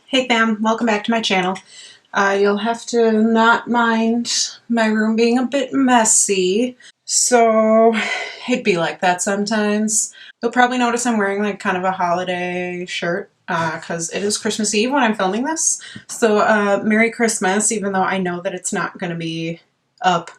Hey fam, welcome back to my channel. You'll have to not mind my room being a bit messy. So, it'd be like that sometimes. You'll probably notice I'm wearing like kind of a holiday shirt because it is Christmas Eve when I'm filming this. So, Merry Christmas, even though I know that it's not going to be up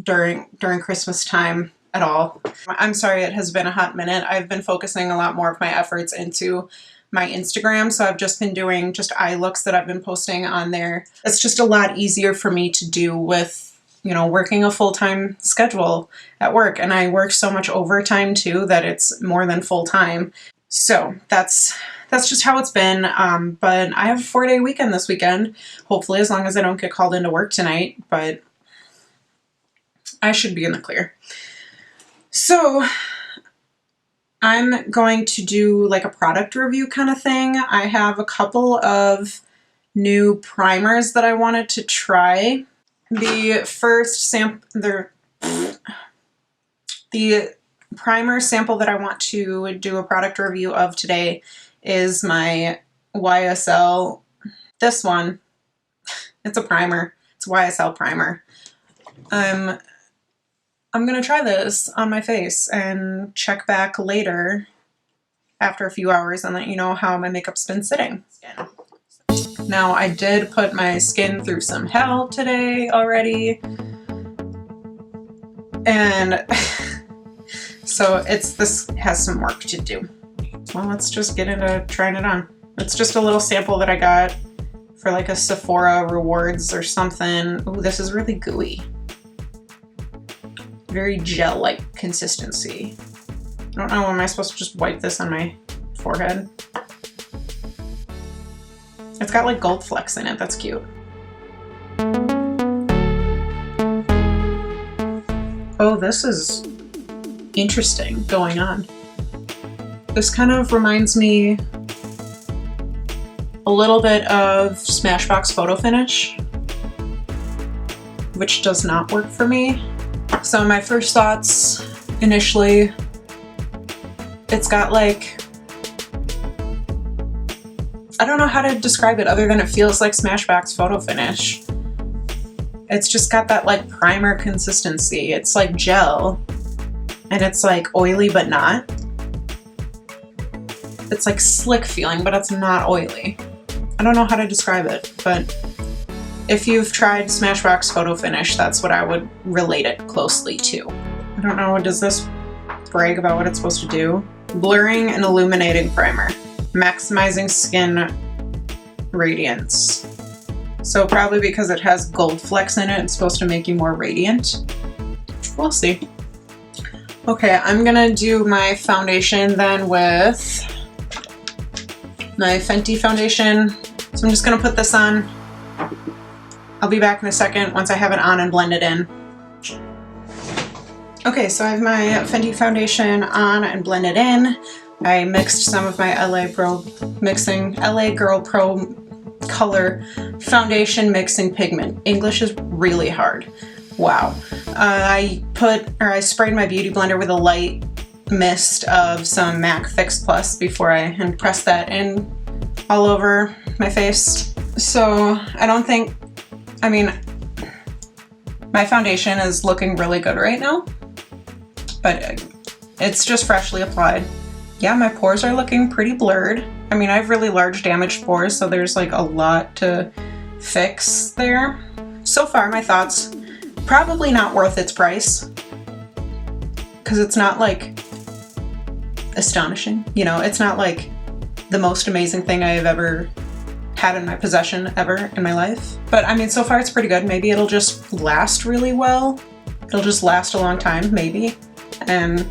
during Christmas time at all. I'm sorry it has been a hot minute. I've been focusing a lot more of my efforts into my Instagram, so I've just been doing just eye looks that I've been posting on there. It's just a lot easier for me to do with, you know, working a full-time schedule at work, and I work so much overtime too that it's more than full-time. So that's just how it's been, but I have a 4-day weekend this weekend, hopefully, as long as I don't get called into work tonight, but I should be in the clear. So I'm going to do like a product review kind of thing. I have a couple of new primers that I wanted to try. The first the primer sample that I want to do a product review of today is my YSL. This one, it's a primer. It's a YSL primer. I'm gonna try this on my face and check back later after a few hours and let you know how my makeup's been sitting. Now, I did put my skin through some hell today already, and so this has some work to do. Well, let's just get into trying it on. It's just a little sample that I got for like a Sephora rewards or something. Ooh, this is really gooey. Very gel-like consistency. I don't know, am I supposed to just wipe this on my forehead? It's got like gold flecks in it, that's cute. Oh, this is interesting going on. This kind of reminds me a little bit of Smashbox Photo Finish, which does not work for me. So my first thoughts initially, it's got like, I don't know how to describe it other than it feels like Smashbox Photo Finish. It's just got that like primer consistency. It's like gel and it's like oily but not. It's like slick feeling, but it's not oily. I don't know how to describe it, but if you've tried Smashbox Photo Finish, that's what I would relate it closely to. I don't know, does this brag about what it's supposed to do? Blurring and illuminating primer. Maximizing skin radiance. So probably because it has gold flecks in it, it's supposed to make you more radiant. We'll see. Okay, I'm gonna do my foundation then with my Fenty foundation. So I'm just gonna put this on. I'll be back in a second once I have it on and blend it in. Okay, so I have my Fenty foundation on and blended in. I mixed some of my LA Girl Pro Color Foundation Mixing Pigment. English is really hard. Wow. I sprayed my beauty blender with a light mist of some MAC Fix Plus before I pressed that in all over my face. So I mean, my foundation is looking really good right now, but it's just freshly applied. Yeah, my pores are looking pretty blurred. I mean, I have really large damaged pores, so there's like a lot to fix there. So far, my thoughts, probably not worth its price, because it's not like astonishing. You know, it's not like the most amazing thing I have ever had in my possession ever in my life. But I mean, so far it's pretty good. Maybe it'll just last really well. It'll just last a long time, maybe. And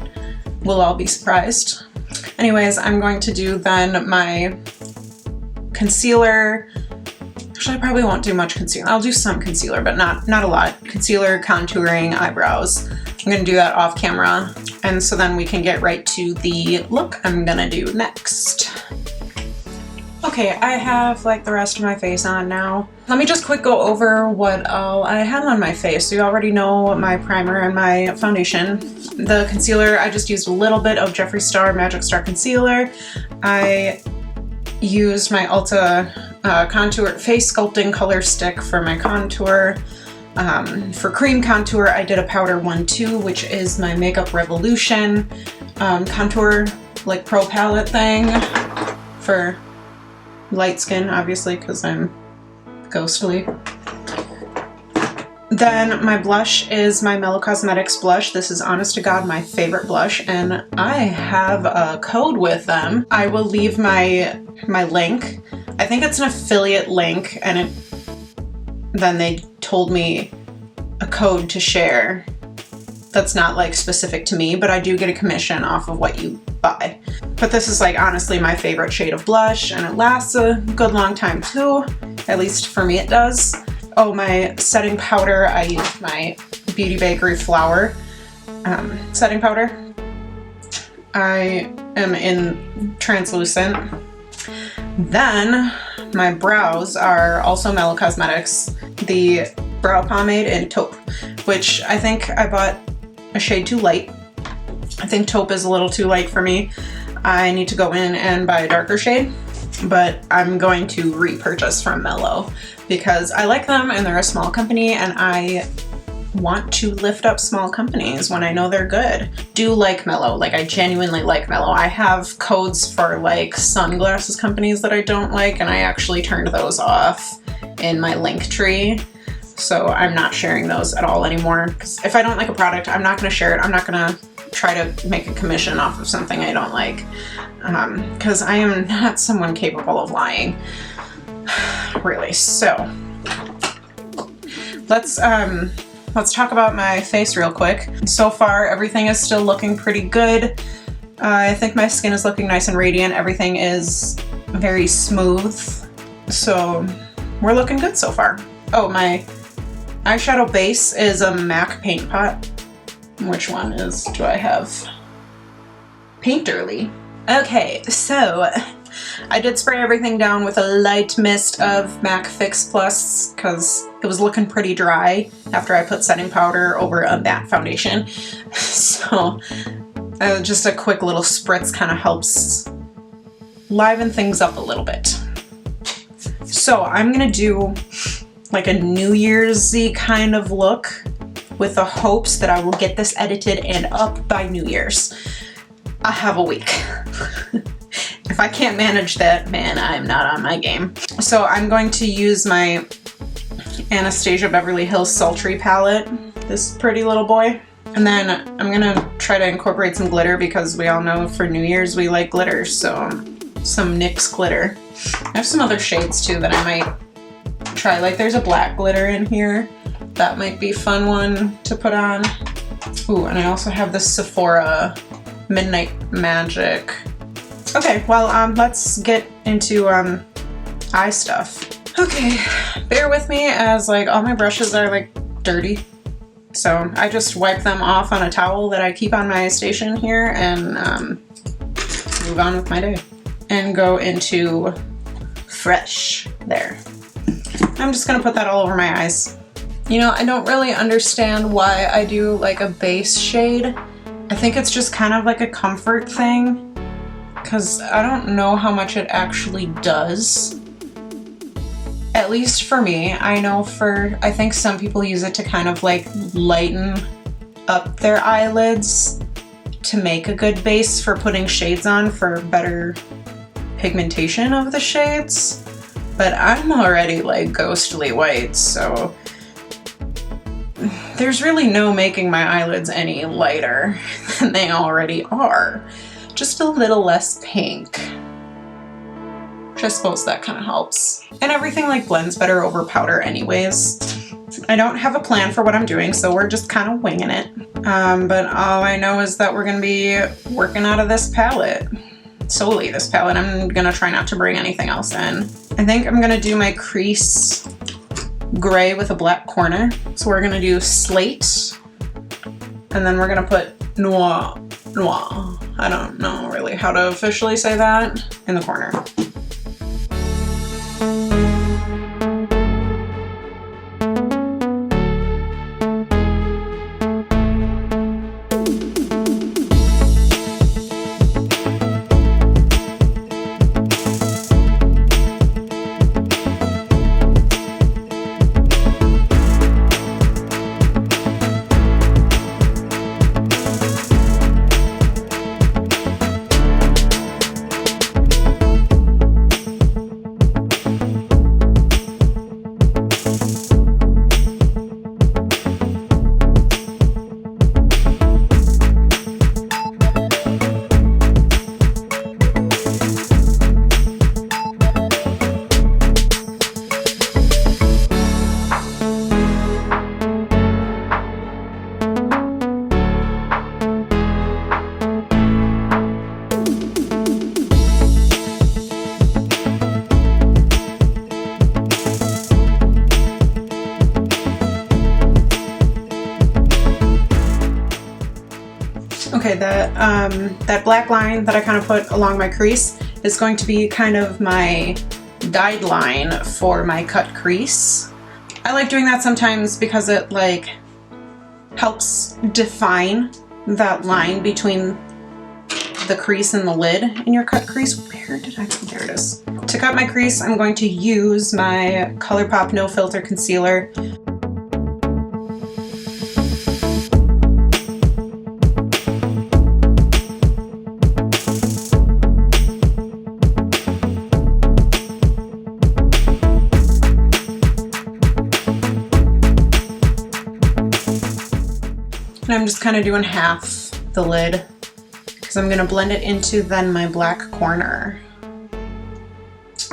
we'll all be surprised. Anyways, I'm going to do then my concealer. Actually, I probably won't do much concealer. I'll do some concealer, but not a lot. Concealer, contouring, eyebrows. I'm gonna do that off camera. And so then we can get right to the look I'm gonna do next. Okay, I have like the rest of my face on now. Let me just quick go over what all I have on my face. So you already know my primer and my foundation. The concealer, I just used a little bit of Jeffree Star Magic Star Concealer. I used my Ulta contour face sculpting color stick for my contour. For cream contour, I did a powder one too, which is my Makeup Revolution contour like pro palette thing for light skin, obviously, because I'm ghostly. Then my blush is my Mellow Cosmetics blush. This is honest to God my favorite blush, and I have a code with them. I will leave my link. I think it's an affiliate link, and then they told me a code to share that's not like specific to me, but I do get a commission off of what you buy. But this is like honestly my favorite shade of blush, and it lasts a good long time too. At least for me it does. Oh, my setting powder, I use my Beauty Bakery Flour setting powder. I am in translucent. Then my brows are also Mellow Cosmetics, the brow pomade in Taupe, which I think I bought a shade too light. I think Taupe is a little too light for me. I need to go in and buy a darker shade, but I'm going to repurchase from Mellow because I like them and they're a small company, and I want to lift up small companies when I know they're good. Do like Mellow, like I genuinely like Mellow. I have codes for like sunglasses companies that I don't like, and I actually turned those off in my link tree. So I'm not sharing those at all anymore, because if I don't like a product, I'm not going to share it. I'm not going to try to make a commission off of something I don't like, because I am not someone capable of lying, really. So let's talk about my face real quick. So far, everything is still looking pretty good. I think my skin is looking nice and radiant. Everything is very smooth, so we're looking good so far. Oh, my eyeshadow base is a MAC paint pot. Which one do I have? Painterly. Okay, so I did spray everything down with a light mist of MAC Fix Plus because it was looking pretty dry after I put setting powder over a matte foundation. So just a quick little spritz kind of helps liven things up a little bit. So I'm gonna do like a New Year's-y kind of look with the hopes that I will get this edited and up by New Year's. I have a week. If I can't manage that, man, I'm not on my game. So I'm going to use my Anastasia Beverly Hills Sultry palette, this pretty little boy. And then I'm gonna try to incorporate some glitter because we all know for New Year's we like glitter, so some NYX glitter. I have some other shades too that I might try. Like there's a black glitter in here. That might be a fun one to put on. Ooh, and I also have this Sephora Midnight Magic. Okay, well, let's get into eye stuff. Okay, bear with me as like all my brushes are like dirty. So I just wipe them off on a towel that I keep on my station here and move on with my day. And go into Fresh there. I'm just gonna put that all over my eyes. You know, I don't really understand why I do like a base shade. I think it's just kind of like a comfort thing, because I don't know how much it actually does. At least for me. I know I think some people use it to kind of like lighten up their eyelids to make a good base for putting shades on for better pigmentation of the shades. But I'm already like ghostly white, so there's really no making my eyelids any lighter than they already are. Just a little less pink. Which I suppose that kind of helps. And everything like blends better over powder anyways. I don't have a plan for what I'm doing, so we're just kind of winging it. But all I know is that we're gonna be working out of this palette. Solely this palette. I'm gonna try not to bring anything else in. I think I'm gonna do my crease gray with a black corner. So we're gonna do Slate, and then we're gonna put Noir. I don't know really how to officially say that, in the corner. Okay, that black line that I kind of put along my crease is going to be kind of my guide line for my cut crease. I like doing that sometimes because it like helps define that line between the crease and the lid in your cut crease. Where did I, there it is. To cut my crease, I'm going to use my ColourPop No Filter Concealer. And I'm just kind of doing half the lid because I'm going to blend it into then my black corner.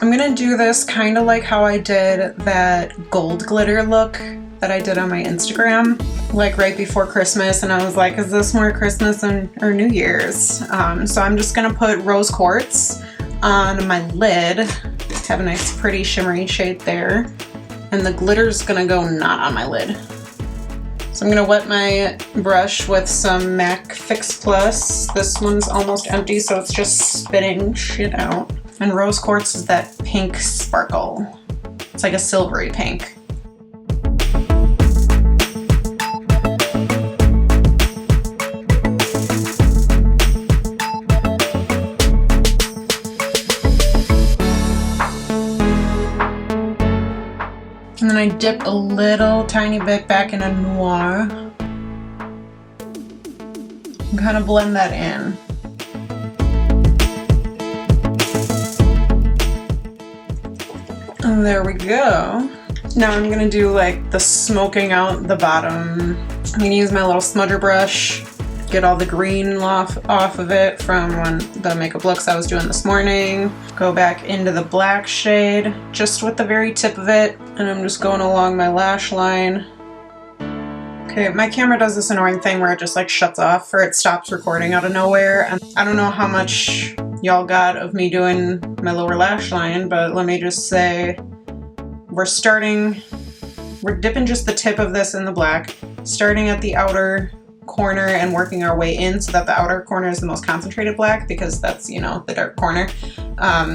I'm going to do this kind of like how I did that gold glitter look that I did on my Instagram, like right before Christmas, and I was like, is this more Christmas or New Year's? So I'm just going to put rose quartz on my lid, have a nice pretty shimmery shade there, and the glitter's going to go not on my lid. So I'm going to wet my brush with some MAC Fix Plus. This one's almost empty, so it's just spitting shit out. And rose quartz is that pink sparkle. It's like a silvery pink. And then I dip a little tiny bit back in a noir and kind of blend that in. And there we go. Now I'm gonna do like the smoking out the bottom. I'm gonna use my little smudger brush, get all the green off of it from the makeup looks I was doing this morning. Go back into the black shade, just with the very tip of it. And I'm just going along my lash line. Okay, my camera does this annoying thing where it just like shuts off or it stops recording out of nowhere. And I don't know how much y'all got of me doing my lower lash line, but let me just say we're dipping just the tip of this in the black, starting at the outer corner and working our way in so that the outer corner is the most concentrated black because that's, you know, the dark corner.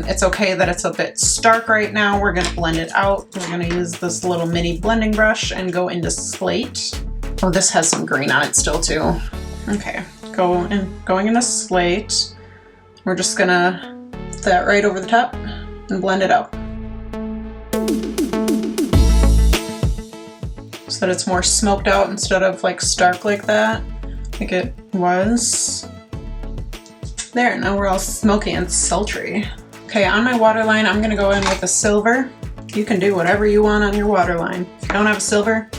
It's okay that it's a bit stark right now. We're gonna blend it out. We're gonna use this little mini blending brush and go into Slate. Oh, this has some green on it still too. Okay, going into Slate. We're just gonna put that right over the top and blend it out. So that it's more smoked out instead of like stark like that, like it was. There, now we're all smoky and sultry. Okay, on my waterline, I'm gonna go in with a silver. You can do whatever you want on your waterline. If you don't have a silver,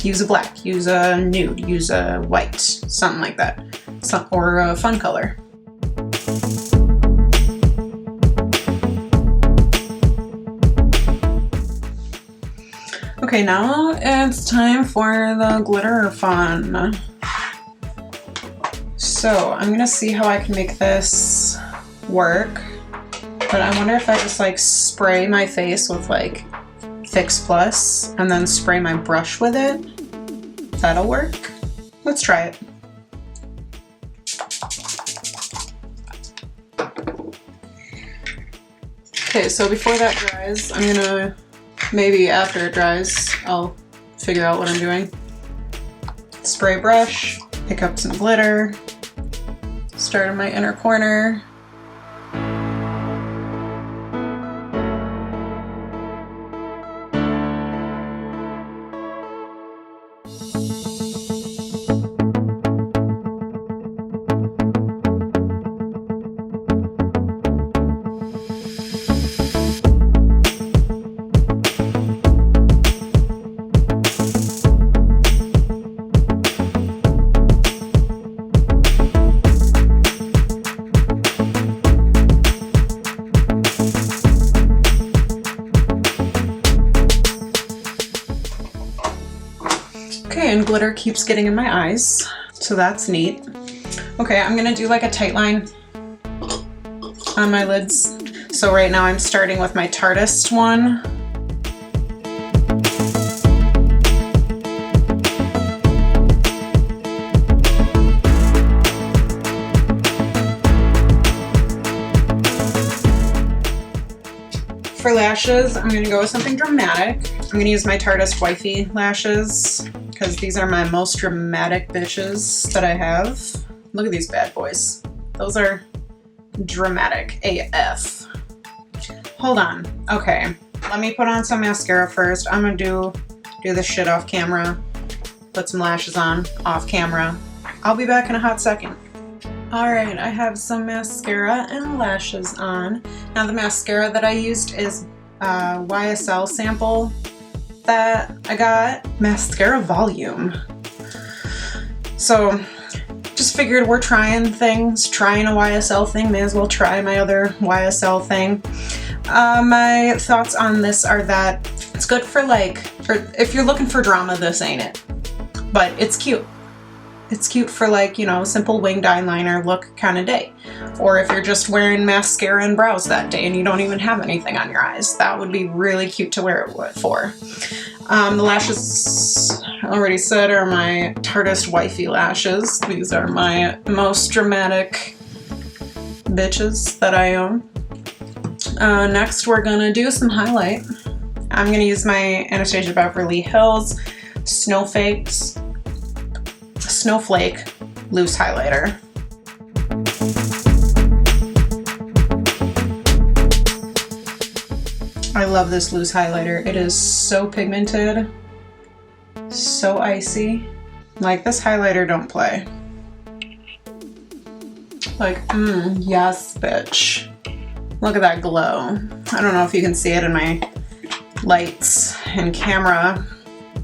use a black, use a nude, use a white, something like that, or a fun color. Okay, now it's time for the glitter fun. So I'm gonna see how I can make this work, but I wonder if I just like spray my face with like Fix Plus and then spray my brush with it. That'll work. Let's try it. Okay, so before that dries, I'm gonna, maybe after it dries, I'll figure out what I'm doing. Spray brush, pick up some glitter, start in my inner corner. Okay, and glitter keeps getting in my eyes, so that's neat. Okay, I'm gonna do like a tight line on my lids. So right now I'm starting with my Tartist one. for lashes, I'm gonna go with something dramatic. I'm gonna use my Tarteist Wifey lashes because these are my most dramatic bitches that I have. Look at these bad boys. Those are dramatic AF. Hold on. Okay, let me put on some mascara first. I'm gonna do this shit off camera. Put some lashes on off camera. I'll be back in a hot second. Alright, I have some mascara and lashes on. Now the mascara that I used is YSL sample that I got. Mascara volume. So, just figured we're trying things, trying a YSL thing, may as well try my other YSL thing. My thoughts on this are that it's good for if you're looking for drama, this ain't it. But it's cute. It's cute for like, you know, simple winged eyeliner look kind of day. Or if you're just wearing mascara and brows that day and you don't even have anything on your eyes, that would be really cute to wear it for. The lashes, I already said, are my Tarteist Wifey lashes. These are my most dramatic bitches that I own. Next, we're gonna do some highlight. I'm gonna use my Anastasia Beverly Hills Snowflake loose highlighter. I love this loose highlighter. It is so pigmented, so icy. Like, this highlighter don't play. Like, yes, bitch. Look at that glow. I don't know if you can see it in my lights and camera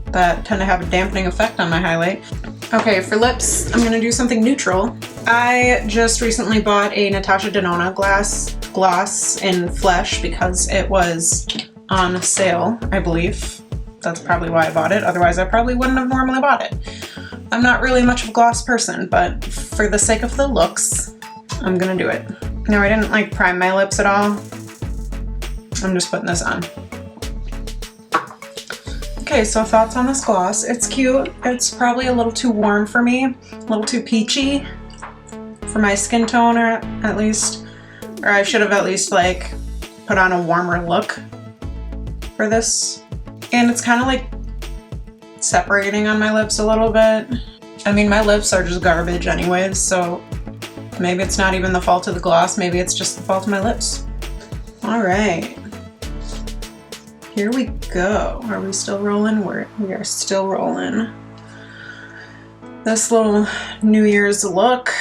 that tend to have a dampening effect on my highlight. Okay, for lips, I'm gonna do something neutral. I just recently bought a Natasha Denona gloss in Flesh because it was on sale, I believe. That's probably why I bought it. Otherwise, I probably wouldn't have normally bought it. I'm not really much of a gloss person, but for the sake of the looks, I'm gonna do it. Now, I didn't like prime my lips at all. I'm just putting this on. Okay, so thoughts on this gloss. It's cute. It's probably a little too warm for me, a little too peachy for my skin tone, or at least, or I should have at least like put on a warmer look for this. And it's kind of like separating on my lips a little bit. I mean, my lips are just garbage anyways, so maybe it's not even the fault of the gloss, maybe it's just the fault of my lips. All right. Here we go. Are we still rolling? We are still rolling. This little New Year's look,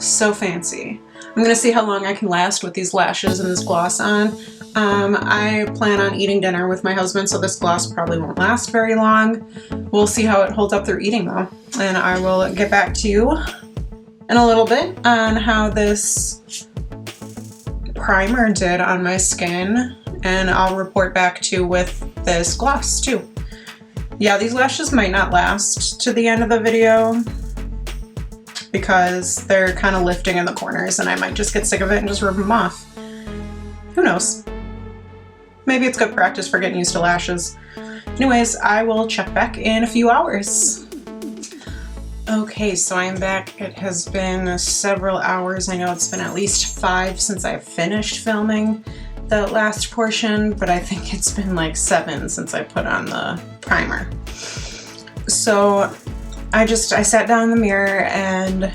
so fancy. I'm gonna see how long I can last with these lashes and this gloss on. I plan on eating dinner with my husband, so this gloss probably won't last very long. We'll see how it holds up through eating though. And I will get back to you in a little bit on how this primer did on my skin. And I'll report back to you with this gloss too. Yeah, these lashes might not last to the end of the video because they're kind of lifting in the corners and I might just get sick of it and just rip them off. Who knows? Maybe it's good practice for getting used to lashes. Anyways, I will check back in a few hours. Okay, so I'm back. It has been several hours. I know it's been at least 5 since I finished filming the last portion, but I think it's been like 7 since I put on the primer. So I sat down in the mirror and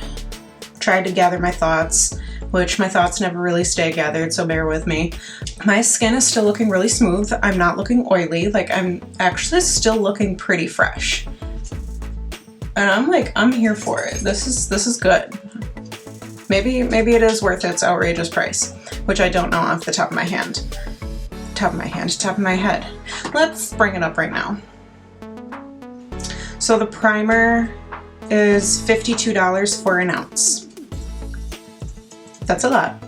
tried to gather my thoughts, which my thoughts never really stay gathered, so bear with me. My skin is still looking really smooth. I'm not looking oily. Like, I'm actually still looking pretty fresh. And I'm here for it. This is good. Maybe it is worth its outrageous price, which I don't know off the top of my head. Top of my head. Let's bring it up right now. So the primer is $52 for an ounce. That's a lot.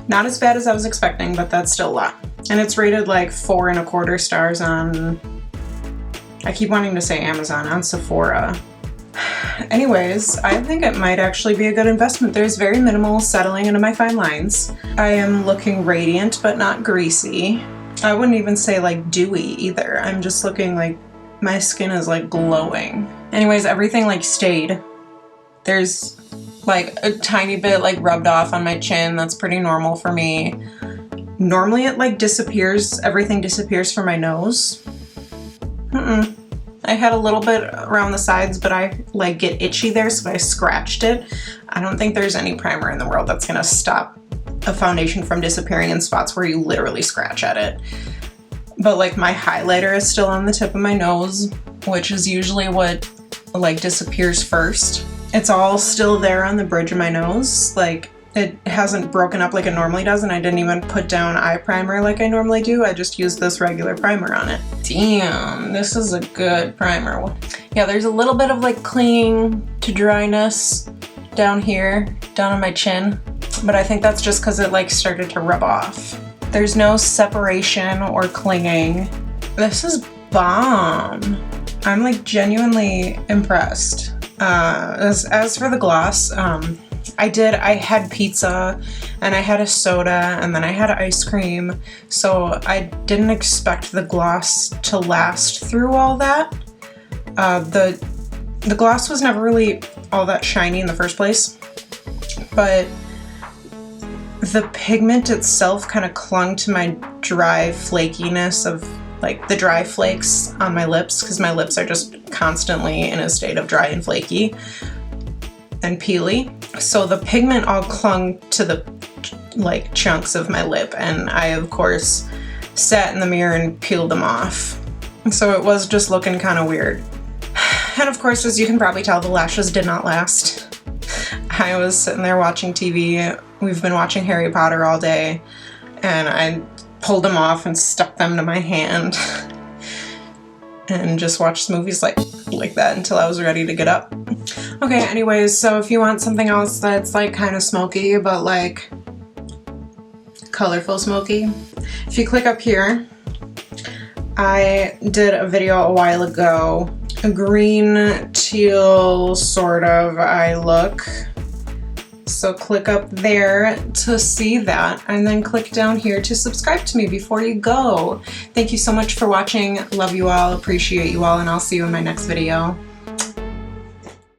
Not as bad as I was expecting, but that's still a lot. And it's rated like 4.25 stars on, I keep wanting to say Amazon, on Sephora. Anyways, I think it might actually be a good investment. There's very minimal settling into my fine lines. I am looking radiant, but not greasy. I wouldn't even say like dewy either. I'm just looking like my skin is like glowing. Anyways, everything like stayed. There's like a tiny bit like rubbed off on my chin. That's pretty normal for me. Normally it like disappears, everything disappears from my nose. I had a little bit around the sides, but I like get itchy there, so I scratched it. I don't think there's any primer in the world that's gonna stop a foundation from disappearing in spots where you literally scratch at it. But like my highlighter is still on the tip of my nose, which is usually what like disappears first. It's all still there on the bridge of my nose. Like it hasn't broken up like it normally does, and I didn't even put down eye primer like I normally do. I just used this regular primer on it. Damn, this is a good primer. Yeah, there's a little bit of like clinging to dryness down here, down on my chin, but I think that's just because it like started to rub off. There's no separation or clinging. This is bomb. I'm like genuinely impressed. As for the gloss, I had pizza and I had a soda and then I had ice cream, so I didn't expect the gloss to last through all that. The gloss was never really all that shiny in the first place, but the pigment itself kind of clung to my dry flakiness of like the dry flakes on my lips, because my lips are just constantly in a state of dry and flaky and peely. So the pigment all clung to the like chunks of my lip, and I of course sat in the mirror and peeled them off. So it was just looking kind of weird. And of course, as you can probably tell, the lashes did not last. I was sitting there watching TV. We've been watching Harry Potter all day, and I pulled them off and stuck them to my hand and just watched movies like that until I was ready to get up. Okay, anyways, so if you want something else that's like kind of smoky but like colorful smoky, if you click up here, I did a video a while ago, a green teal sort of eye look. So click up there to see that, and then click down here to subscribe to me before you go. Thank you so much for watching. Love you all, appreciate you all, and I'll see you in my next video.